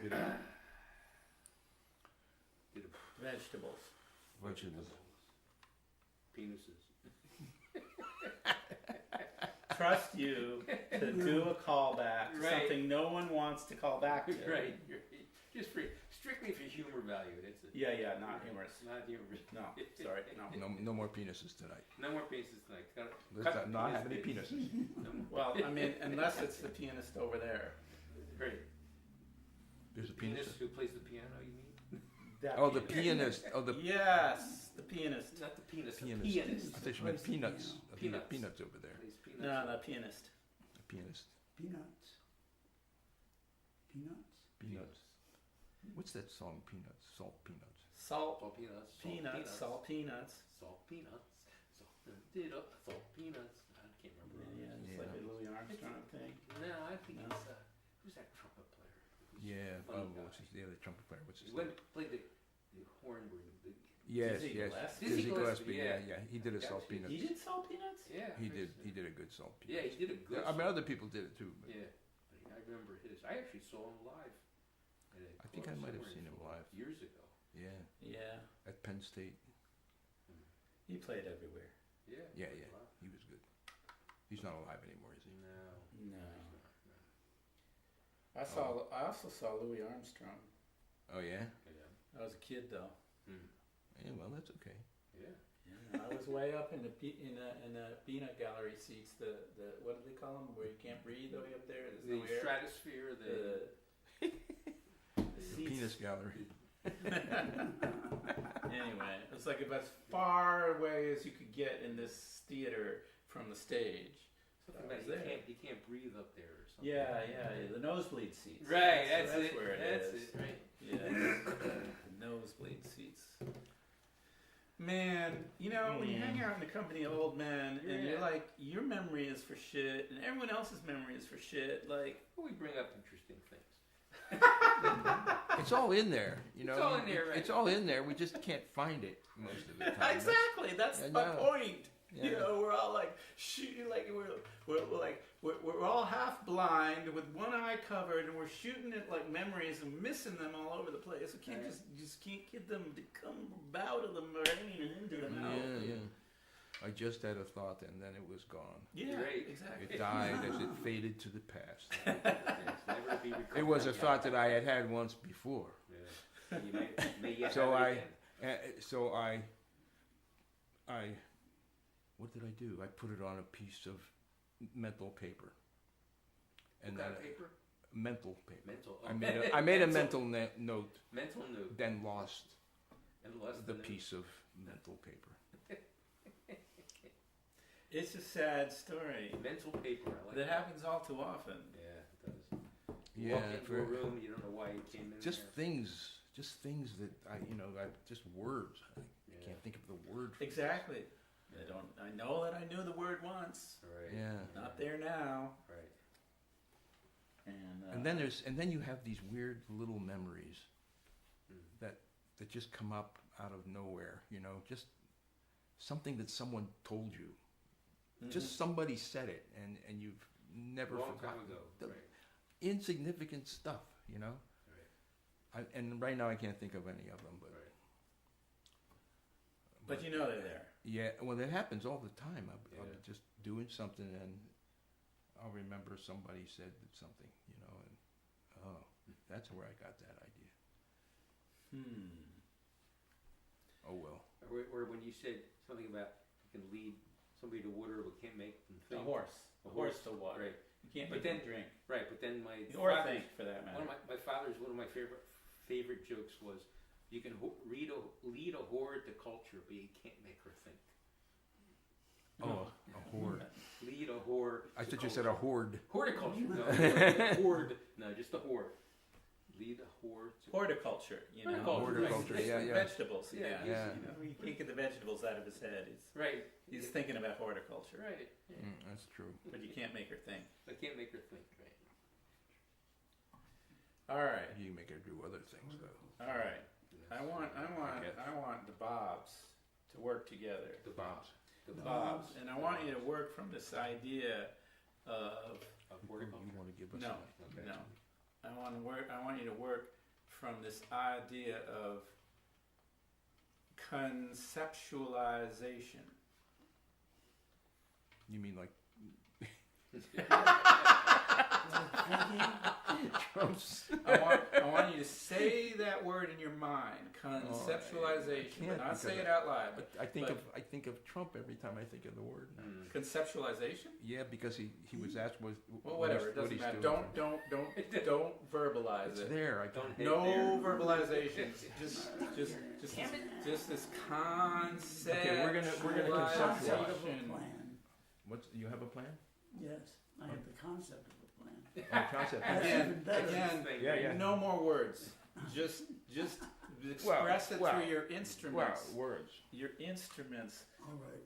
Did it? Vegetables. Vegetables. Penises. Trust you to do a callback to Right. something no one wants to call back to. Right. Just strictly for humor value. That's it. Yeah, not humorous. Not humorous. No, sorry, no. No more penises tonight. No more penises tonight. Let's Cut not the have any penis penises. No more. Well, I mean, unless it's the pianist over there. Great. There's a Pianist penis. who plays the piano, you mean? That Oh, the pianist. Oh, the Yes, the pianist. Not the penis, pianist. the pianist. I thought you meant peanuts. I think Peanuts. peanuts over there. Plays peanuts. No, the pianist. A pianist. Peanuts. Peanuts? Peanuts. What's that song? Peanuts. Salt peanuts. Salt Salt peanuts. peanuts, salt peanuts. Salt peanuts. Salt peanuts. I can't remember. Yeah, it's Yeah. like a Louis Armstrong thing. No, I think No. it's who's that trumpet player? Yeah. Funny Oh, what's guy. his, the other trumpet player? What's his He name? played the horn. Yes, Dizzy yes. Gillespie? Dizzy Dizzy Gillespie, Gillespie. yeah. Yeah. He did a salt Gotcha. peanuts. He did salt peanuts? Yeah. He did. He did a good salt Yeah, peanuts. he did a good. I mean, other people did it too. But Yeah, but I remember his. I actually saw him live. At a I think I club might have somewhere seen in him Philadelphia live. years ago. Yeah. Yeah, At Penn State. he played everywhere. Yeah. Yeah, played yeah. live. He was good. He's not alive anymore, is he? No. No. he's not, no. I also saw Louis Armstrong. Oh yeah. Yeah. I was a kid though. Yeah. Well, that's okay. Yeah. Yeah, I was way up in the peanut gallery seats. The what do they call them? Where you can't breathe way up there. There's The no air. stratosphere. The The seats. Penis gallery. Anyway, it was like about as far away as you could get in this theater from the stage. So something I about was there. you can't breathe up there or something. Yeah, the nosebleed seats. Right. That's it. where it That's is. it. Right. Yeah, the nosebleed seats. Man, you know, when you hang out in the company of old men and you're Yeah. like, your memory is for shit and everyone else's memory is for shit, like, Well, we bring up interesting things. It's all in there, you know. It's all in there, right? It's all in there. We just can't find it most of the time. exactly, that's I my know. point. Yeah. You know, we're all like, shooting, like we're all half blind with one eye covered, and we're shooting at like memories and missing them all over the place. We can't Right. just can't get them to come out of them or hanging into them out. Yeah. I just had a thought and then it was gone. Yeah, Right. exactly. It died as it faded to the past. It's never to be recovered. It was a thought that I had had once before. Yeah. You may yet So have it I- again. So what did I do? I put it on a piece of mental paper. And What kind then of paper? mental paper. Mental. I made a mental note, Mental note. then lost And less the than a- piece of mental paper. It's a sad story Mental paper. I like that happens all too often. Yeah, it does. Yeah, Walk into a room, you don't know why you came in just there. things that I just words. I Yeah. can't think of the word. For Exactly. I know that I knew the word once. Right. Yeah. Not there now. Right. And And then you have these weird little memories Mm. that just come up out of nowhere. You know, just something that someone told you. Just somebody said it, and you've never Long forgotten. time ago. The Right. insignificant stuff, you know. Right. And right now I can't think of any of them, but Right. but you know they're there. yeah, well, it happens all the time. I'll Yeah. be just doing something and I'll remember somebody said something, you know, and that's where I got that idea. Oh well. Or when you said something about you can lead somebody to water but can't make them A think. horse. A A horse horse, to water. right. You can't But make then- them drink. Right, but then my Or father's- think, for that matter. one of my father's one of my favorite jokes was you can lead a horde to culture, but you can't make her think. Oh, a horde. Lead a horde. I to thought you said culture. a horde. Horticulture. No, horde. No, just a horde. Lead a horde. To Horticulture, you know. Horticulture, It's yeah, the yeah. Vegetables, Yeah, yeah. yeah. You know, he can't get the vegetables out of his head. Right. He's thinking about horticulture. Right. Yeah. That's true. But you can't make her think. I can't make her think. Right. All right. You can make her do other things though. All right. I want guess. the Bobs to work together. The Bobs. The Bobs. And I want you to work from this idea of horticulture? You want to give us? No, Okay. no. I want you to work from this idea of conceptualization. You mean like Thinking, Trump's? I want you to say that word in your mind, conceptualization, but not say it out loud. But I think of Trump every time I think of the word. Conceptualization? Yeah, because he was asked Well, whatever. It doesn't matter. Don't verbalize It's it. there. I Don't don't. hit No there. verbalizations. Just this concept. Okay, we're gonna concept conceptualize. of a plan. What's you have a plan? Yes, I have the concept of a plan. Oh, concept. That's Again, even better. again, Yeah. no more words. Just express it Well, through your Wow, instruments. words. Your instruments. All right.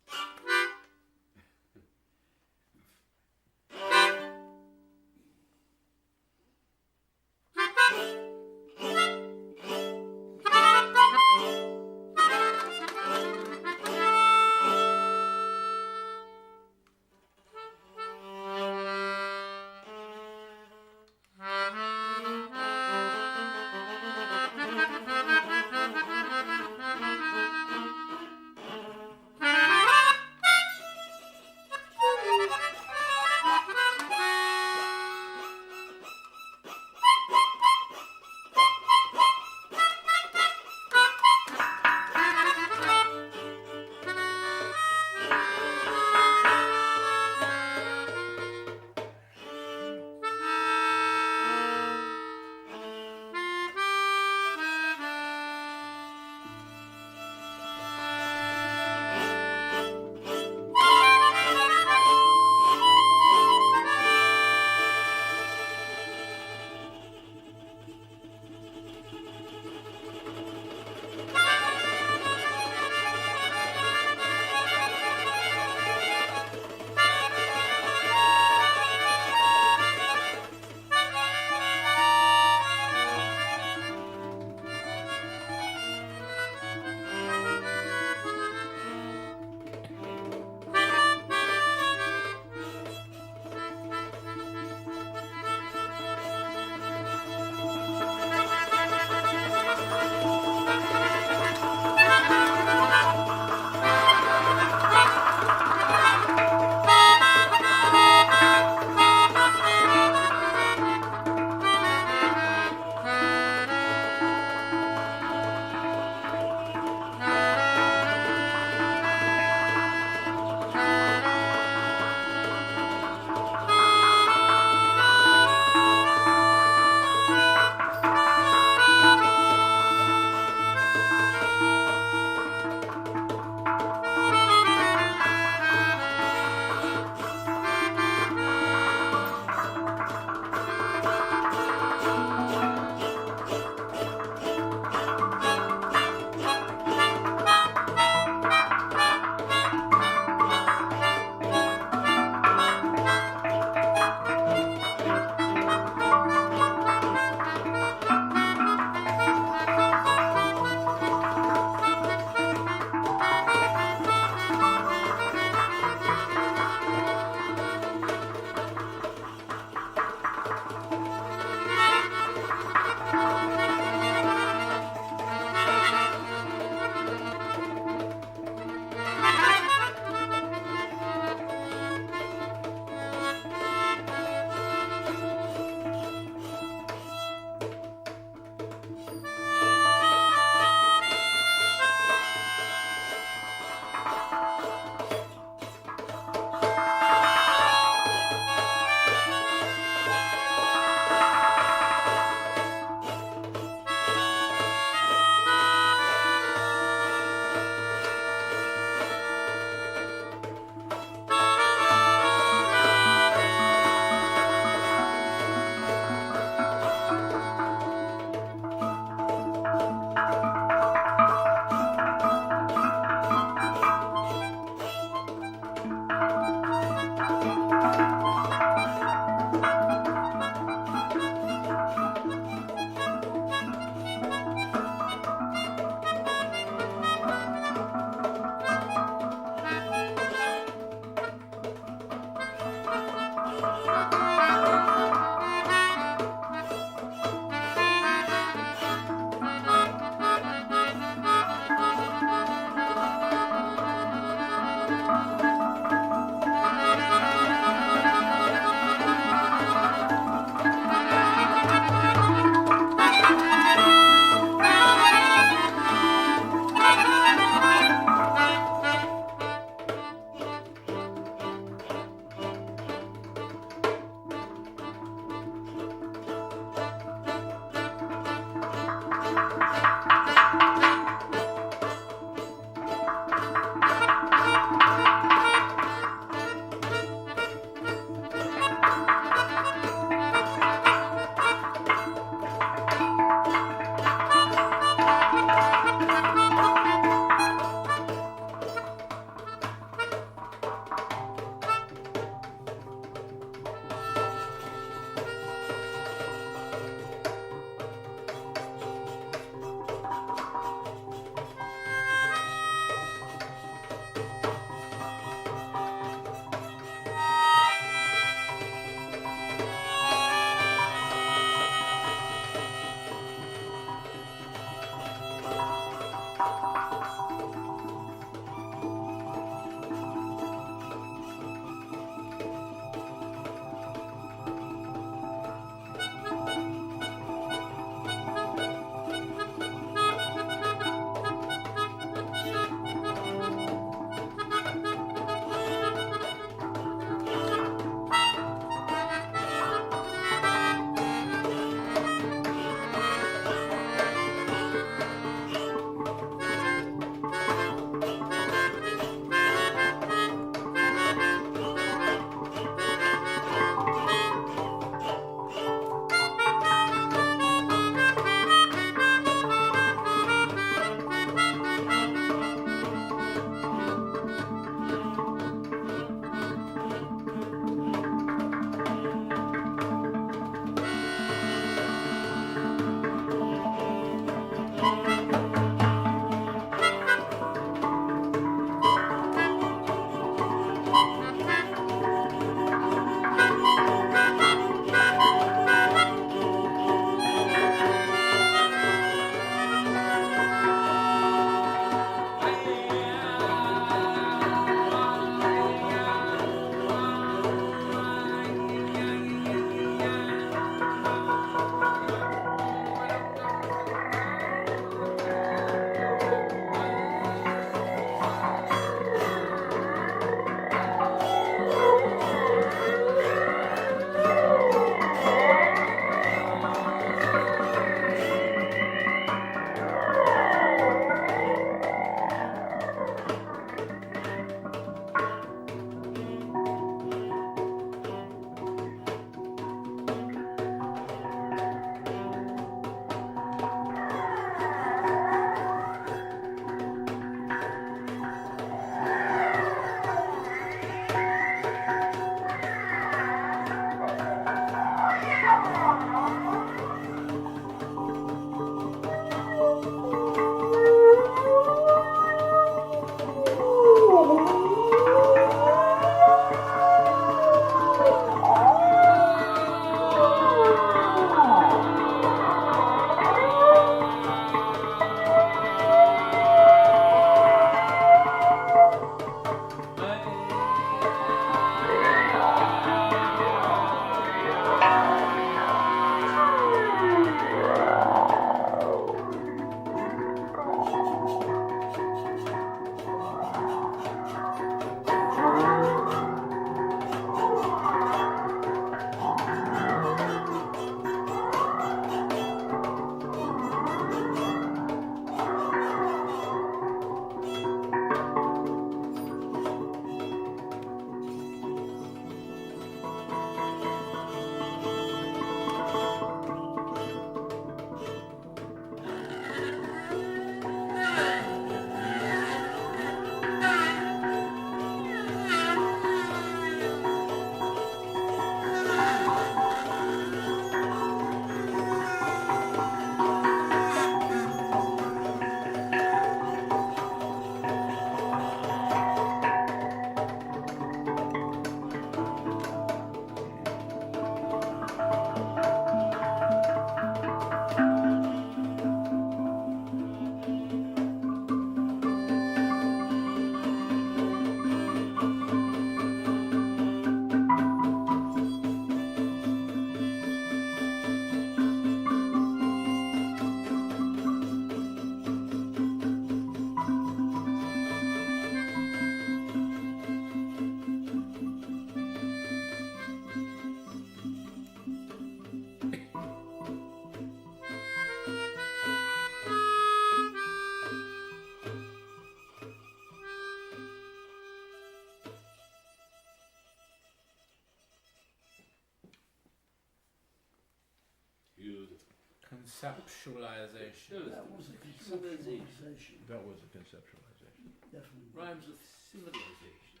Conceptualization. That was a conceptualization, That was a conceptualization. definitely. Rhymes with civilization.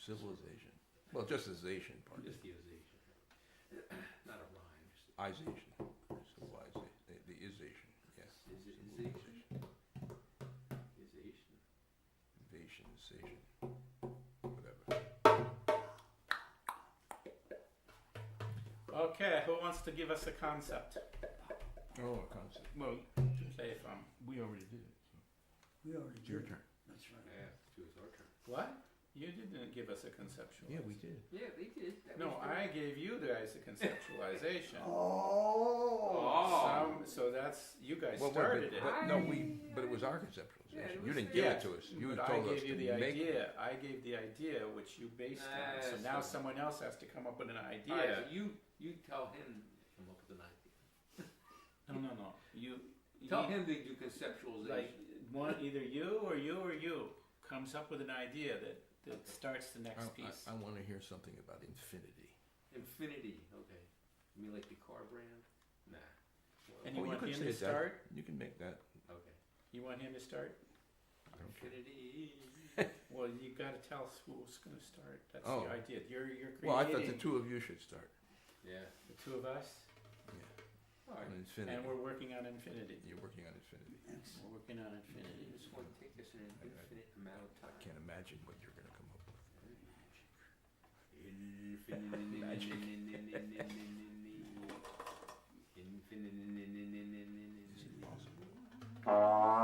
Civilization. Well, just the zation part. Just the ization. Not a rhyme. Just Ization. Civilization. The ization. Yes. Is it Civilization. ization? Invasion. Zation. Whatever. Okay, who wants to give us a concept? Oh, a concept. Well, To play from. we already did it. So We already it's your did. turn. That's right. Yeah, it's our turn. What? You didn't give us a conceptual. Yeah, we did. Yeah, they did. That No, was good. I gave you guys a conceptualization. Oh. So that's you guys Well, started it. but no, but it was our conceptualization. Yeah, it you was didn't give theirs. it to us. You But I told us gave you to the make. idea. I gave the idea which you based on. So That's now right. someone else has to come up with an idea. All right, so you tell him to come up with an idea. No. You Tell him to do conceptualization. like one either you or you comes up with an idea that starts the next piece. I want to hear something about infinity. Infinity. Okay. You mean like the car brand? Nah. Well, And you Oh, want could him say to that. start? You can make that. okay. You want him to start? I don't care. Infinity. Well, you got to tell us who's going to start. That's Oh. the idea. You're creating. Well, I thought the two of you should start. Yeah. The two of us, All right. On infinity. and we're working on infinity. You're working on infinity. Excellent. We're working on You infinity. just want to take us in an infinite amount of I time. can't imagine what you're going to come up with. Is it possible?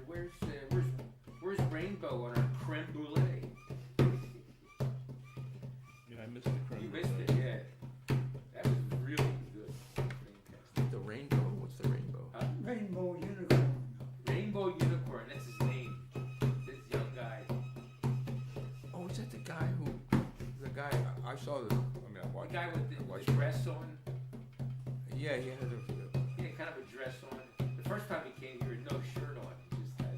Where's Rainbow on our creme brulee? Yeah, I missed the creme. You missed it, yeah. That was really good. Fantastic. The rainbow. What's the rainbow? Rainbow unicorn. Rainbow Unicorn, that's his name. This young guy. Oh, is that the guy who? The guy I saw the. I mean, I The watched. guy I with the watched- dress on. Yeah, he had a. He had kind of a dress on. The first time he came, he had no shirt on. He just had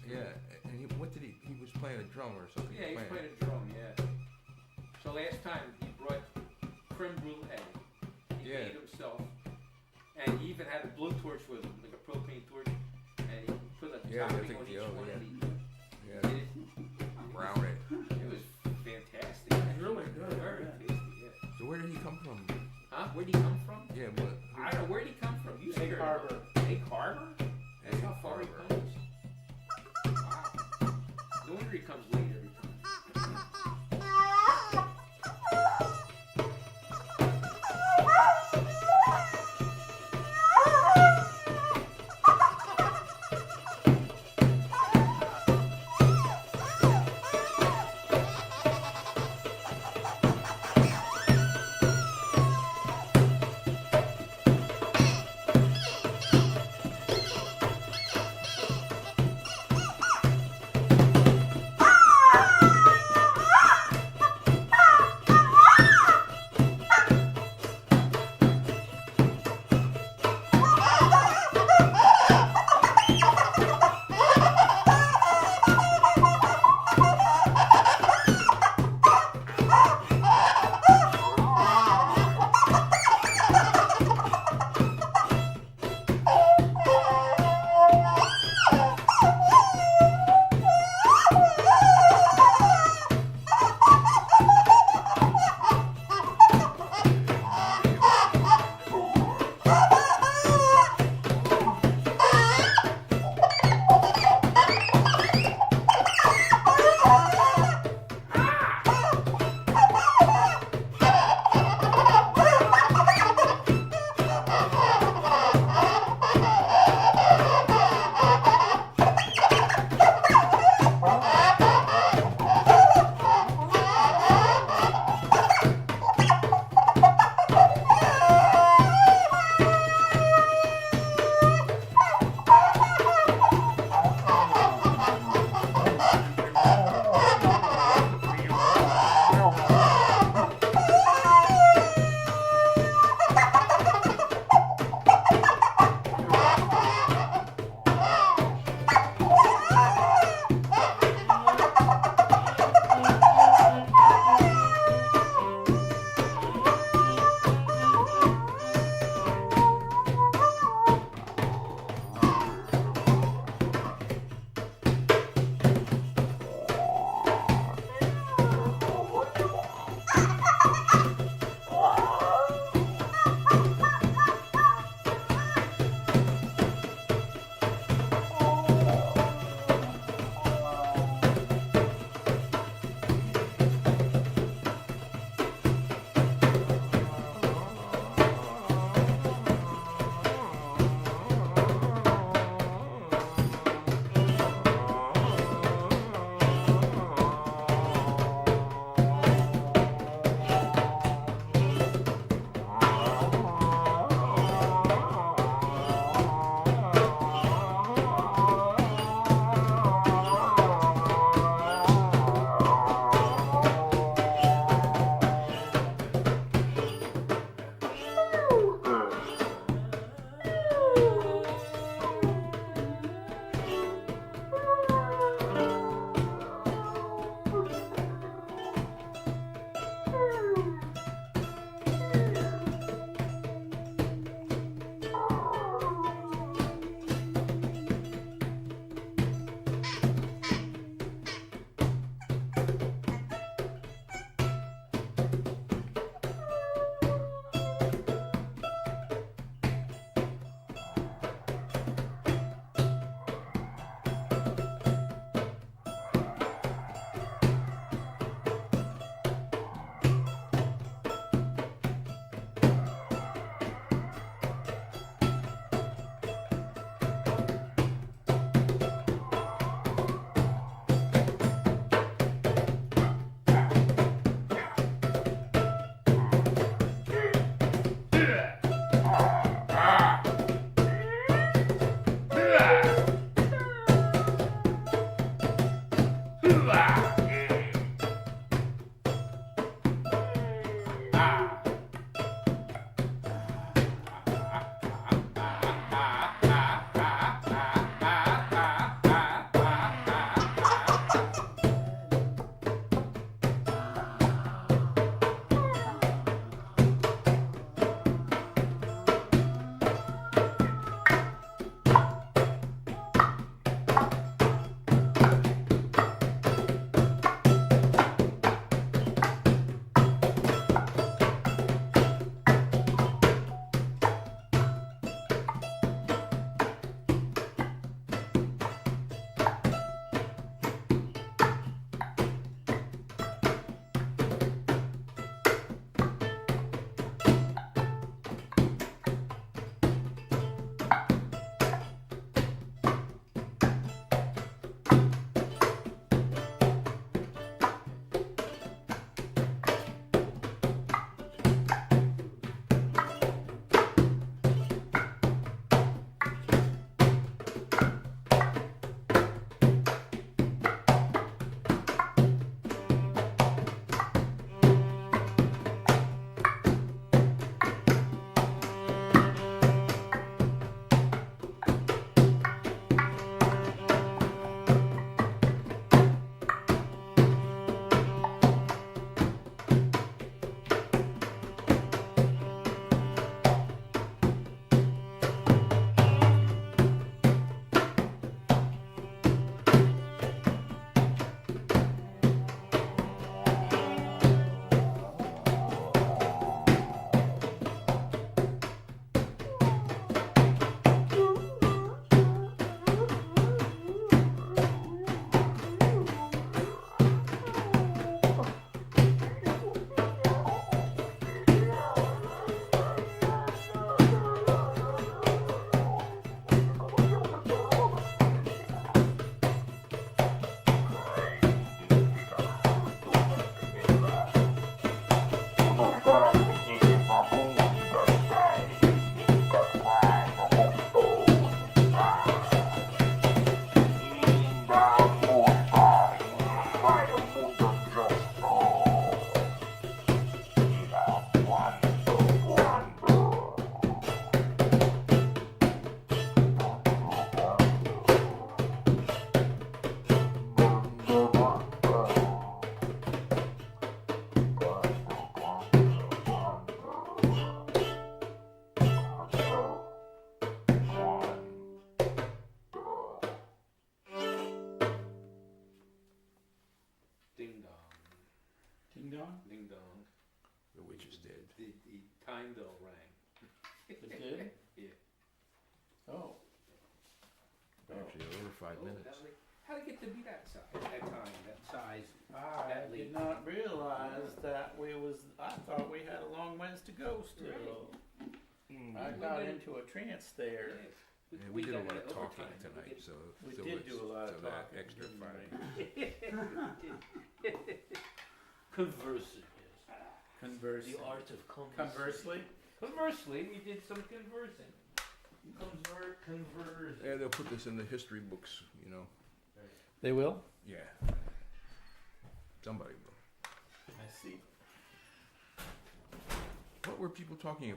Yeah, and what did he? He was playing a drum or something. Yeah, he was playing a drum, yeah. So last time he brought creme brulee. He Yeah. made himself. And he even had a blowtorch with him, like a propane torch. And he put a Yeah, I topping think on each the- one. yeah. And he Yeah, did it. brown it. It was fantastic. It's really good, Very yeah. tasty, yeah. So where did he come from? Huh? Where'd he come from? Yeah, what? I don't know. Where'd he come from? You Egg scared Harbor. him. Egg Harbor? That's how far he Harbor. comes. Wow. No wonder he comes late every time. The witches did. The time bell rang. It did? Yeah. Oh. Actually, over 5 minutes. How'd it get to be that size? That time, that size. I That did late. not realize that I thought we had a long ways to go still. I got into a trance there. Yeah, we did a got lot of into talking overtime. tonight, so We so did it's- do a lot of so that talking. extra didn't 5 we? Conversing, yes. Conversing. The art of conversing. Conversely? Conversely, we did some conversing. Converse. Yeah, they'll put this in the history books, you know. They will? Yeah. Somebody will. I see. What were people talking about?